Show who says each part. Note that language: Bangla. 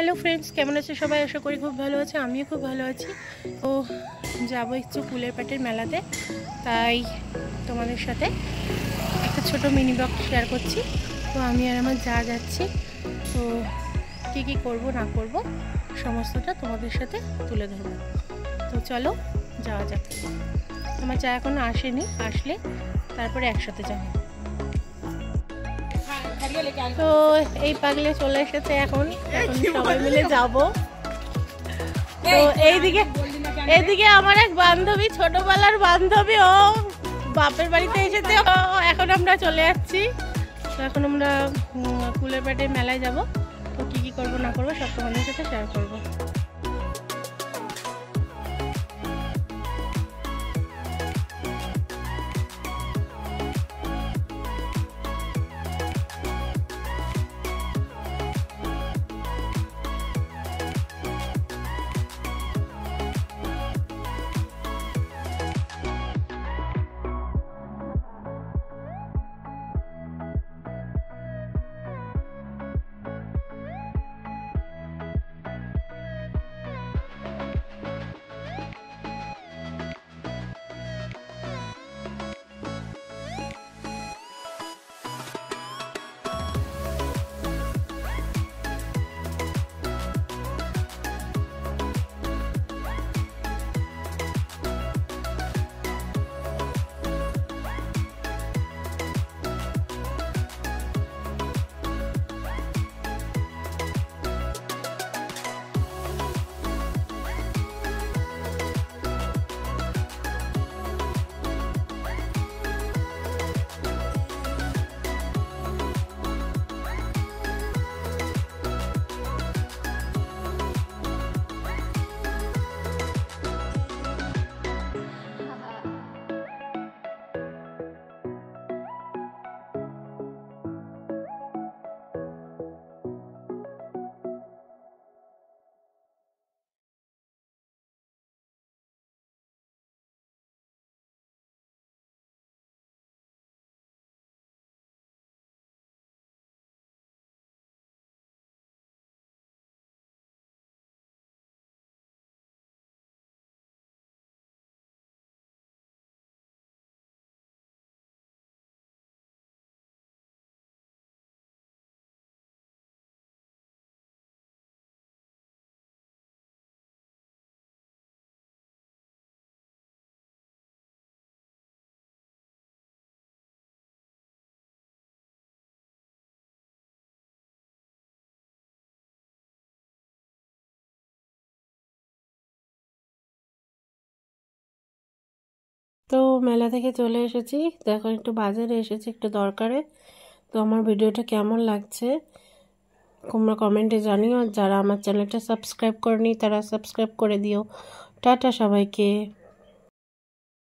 Speaker 1: হ্যালো ফ্রেন্ডস, কেমন আছে সবাই? আশা করি খুব ভালো আছে। আমিও খুব ভালো আছি। তো যাবো একটু ফুলের পাটের মেলাতে, তাই তোমাদের সাথে একটা ছোট মিনি ব্লগ শেয়ার করছি। তো আমি আর আমার যা যাচ্ছি, তো কী কী করবো না করব সমস্তটা তোমাদের সাথে তুলে ধরবো। তো চলো যাওয়া যাক। আমার যা এখনও আসেনি, আসলে তারপরে একসাথে যাবো। তো এই পাগলে চলে এসেছে, এখন সবাই মিলে যাব। তো এইদিকে আমার এক বান্ধবী, ছোটবেলার বান্ধবী, ও বাপের বাড়িতে এসেছে। এখন আমরা চলে যাচ্ছি। তো এখন আমরা ফুলের পাটের মেলায় যাব। তো কী কী করবো না করবো সব তোমাদের সাথে শেয়ার করবো। তো মেলা থেকে চলে এসেছি, দেখো একটু বাজারে এসেছি একটু দরকারে। তো আমার ভিডিওটা কেমন লাগছে তোমরা কমেন্টে জানিও। আর যারা আমার চ্যানেলটা সাবস্ক্রাইব করনি তারা সাবস্ক্রাইব করে দিও। টাটা সবাইকে।